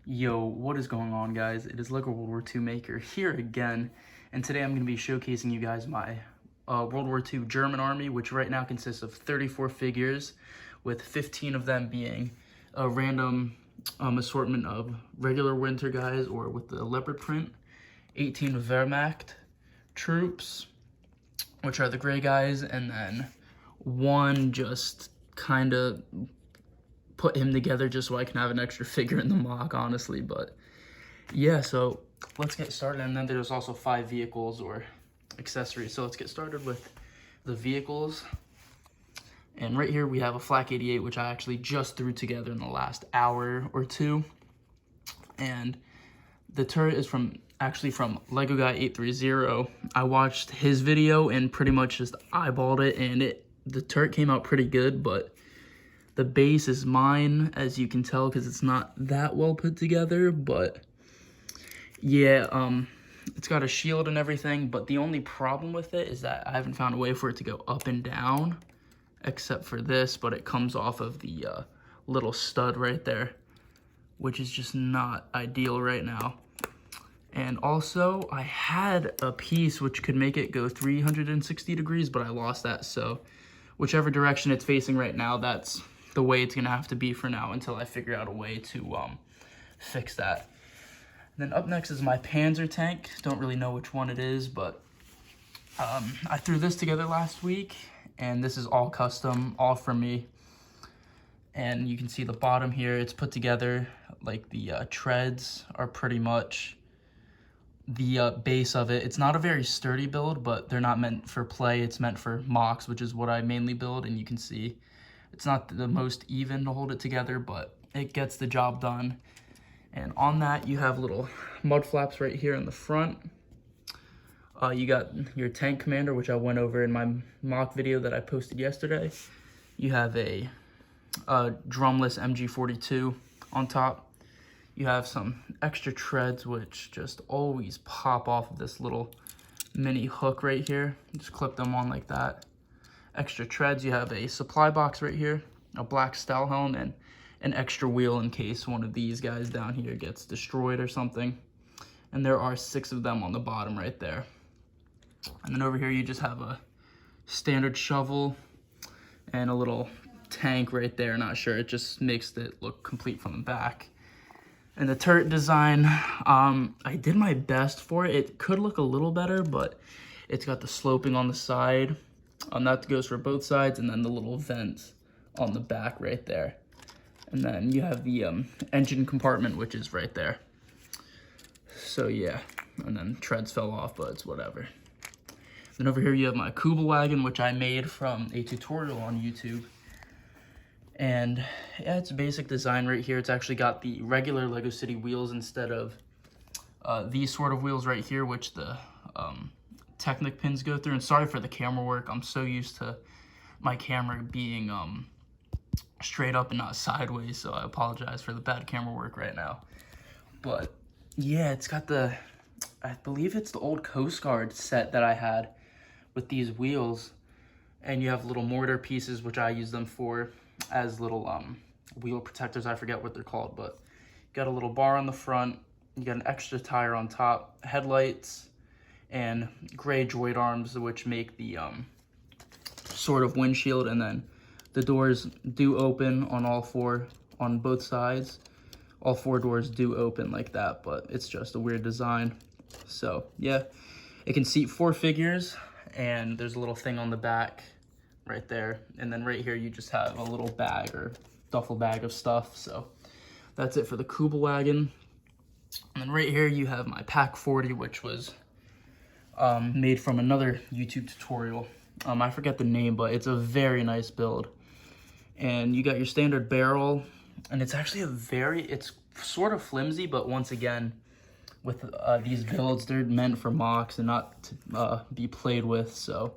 Yo, what is going on, guys? It is Lego World War II Maker here again, and today I'm going to be showcasing you guys my World War II German army, which right now consists of 34 figures, with 15 of them being a random assortment of regular winter guys or with the leopard print, 18 Wehrmacht troops, which are the gray guys, and then one just kind of put him together just so I can have an extra figure in the mock, honestly. But yeah, so let's get started. And then there's also 5 vehicles or accessories. So let's get started with the vehicles. And right here we have a flak 88, which I actually just threw together in the last hour or two. And the turret is actually from Lego Guy 830. I watched his video and pretty much just eyeballed it, and the turret came out pretty good, but the base is mine, as you can tell, because it's not that well put together. But yeah, it's got a shield and everything, but the only problem with it is that I haven't found a way for it to go up and down, except for this, but it comes off of the little stud right there, which is just not ideal right now. And also, I had a piece which could make it go 360 degrees, but I lost that, so whichever direction it's facing right now, that's the way it's gonna have to be for now until I figure out a way to fix that. And then up next is my Panzer Tank. Don't really know which one it is, but I threw this together last week, and this is all custom, all from me. And you can see the bottom here, it's put together, like the treads are pretty much the base of it. It's not a very sturdy build, but they're not meant for play, it's meant for mocks, which is what I mainly build. And you can see it's not the most even to hold it together, but it gets the job done. And on that, you have little mud flaps right here in the front. You got your tank commander, which I went over in my mock video that I posted yesterday. You have a drumless MG42 on top. You have some extra treads, which just always pop off of this little mini hook right here. Just clip them on like that. Extra treads, you have a supply box right here, a black Stahlhelm, and an extra wheel in case one of these guys down here gets destroyed or something. And there are 6 of them on the bottom right there. And then over here you just have a standard shovel and a little tank right there. Not sure, it just makes it look complete from the back. And the turret design, I did my best for it. It could look a little better, but it's got the sloping on the side. That goes for both sides, and then the little vents on the back right there. And then you have the engine compartment, which is right there. So yeah, and then treads fell off, but it's whatever. Then over here you have my Kubelwagen, which I made from a tutorial on YouTube. And yeah, it's a basic design right here. It's actually got the regular Lego City wheels instead of these sort of wheels right here, which the Technic pins go through. And sorry for the camera work. I'm so used to my camera being straight up and not sideways, so I apologize for the bad camera work right now. But yeah, it's got I believe it's the old Coast Guard set that I had with these wheels. And you have little mortar pieces, which I use them for as little wheel protectors. I forget what they're called, but you got a little bar on the front, you got an extra tire on top, headlights, and gray droid arms, which make the sort of windshield. And then the doors do open on both sides. All 4 doors do open like that, but it's just a weird design. So yeah, it can seat 4 figures, and there's a little thing on the back right there. And then right here you just have a little bag or duffel bag of stuff. So that's it for the Kubelwagen. And then right here you have my Pack 40, which was made from another YouTube tutorial. I forget the name, but it's a very nice build. And you got your standard barrel, and it's actually it's sort of flimsy, but once again, with these builds, they're meant for mocks and not to be played with. So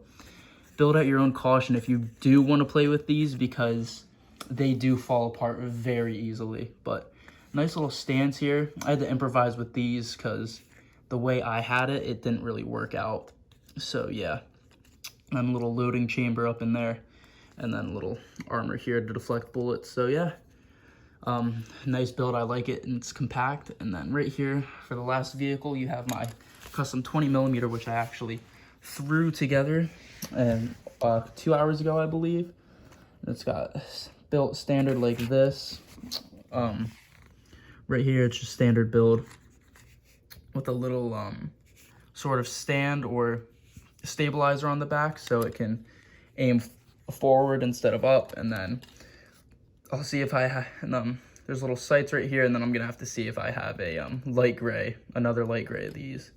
build at your own caution if you do want to play with these, because they do fall apart very easily. But nice little stands here. I had to improvise with these because the way I had it, it didn't really work out. So yeah, and a little loading chamber up in there, and then a little armor here to deflect bullets. So yeah, Nice build, I like it, and it's compact. And then right here for the last vehicle, you have my custom 20mm, which I actually threw together and 2 hours ago, I believe. It's got built standard like this. Right here, it's just standard build with a little sort of stand or stabilizer on the back, so it can aim forward instead of up. And then I'll see if I there's little sights right here, and then I'm gonna have to see if I have a light gray, another light gray of these.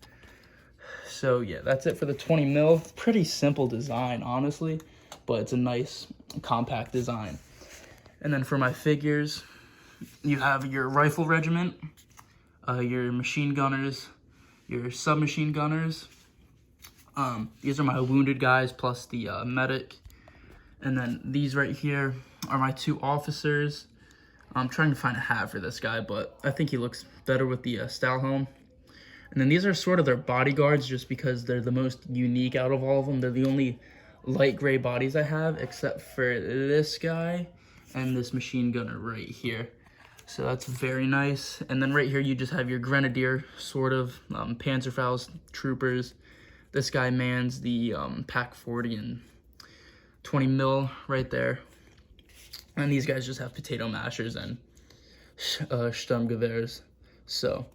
So yeah, that's it for the 20mm. Pretty simple design, honestly, but it's a nice compact design. And then for my figures, you have your rifle regiment, your machine gunners, your submachine gunners. These are my wounded guys plus the medic. And then these right here are my 2 officers. I'm trying to find a hat for this guy, but I think he looks better with the style helm. And then these are sort of their bodyguards, just because they're the most unique out of all of them. They're the only light gray bodies I have, except for this guy and this machine gunner right here. So that's very nice. And then right here you just have your grenadier, sort of, Panzerfaust troopers. This guy mans the Pack 40 and 20mm right there. And these guys just have potato mashers and Sturmgewehrs. So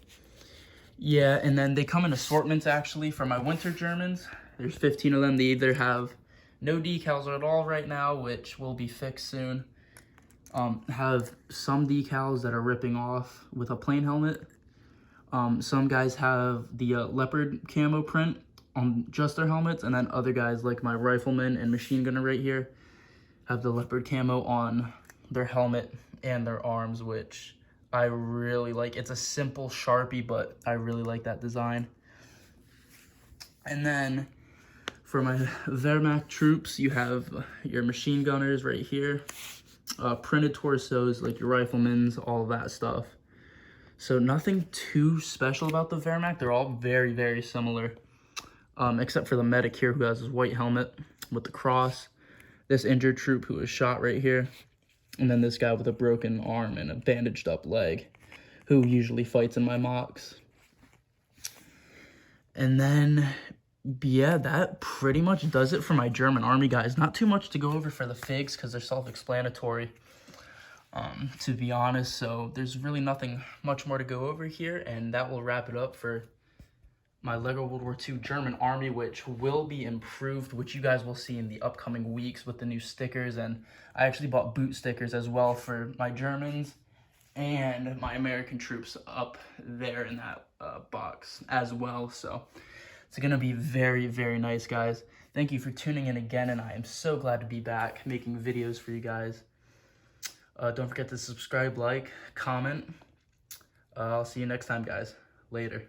yeah, and then they come in assortments actually for my winter Germans. There's 15 of them. They either have no decals at all right now, which will be fixed soon. Have some decals that are ripping off with a plain helmet. Some guys have the leopard camo print on just their helmets, and then other guys like my rifleman and machine gunner right here have the leopard camo on their helmet and their arms, which I really like. It's a simple Sharpie, but I really like that design. And then for my Wehrmacht troops, you have your machine gunners right here, printed torsos like your riflemen's, all of that stuff. So nothing too special about the Wehrmacht. They're all very, very similar, except for the medic here who has his white helmet with the cross, this injured troop who was shot right here, and then this guy with a broken arm and a bandaged up leg who usually fights in my mocks. And then, yeah, that pretty much does it for my German army, guys. Not too much to go over for the figs because they're self-explanatory, to be honest. So there's really nothing much more to go over here, and that will wrap it up for my LEGO World War II German Army, which will be improved, which you guys will see in the upcoming weeks with the new stickers. And I actually bought boot stickers as well for my Germans and my American troops up there in that box as well. So it's going to be very, very nice, guys. Thank you for tuning in again, and I am so glad to be back making videos for you guys. Don't forget to subscribe, like, comment. I'll see you next time, guys. Later.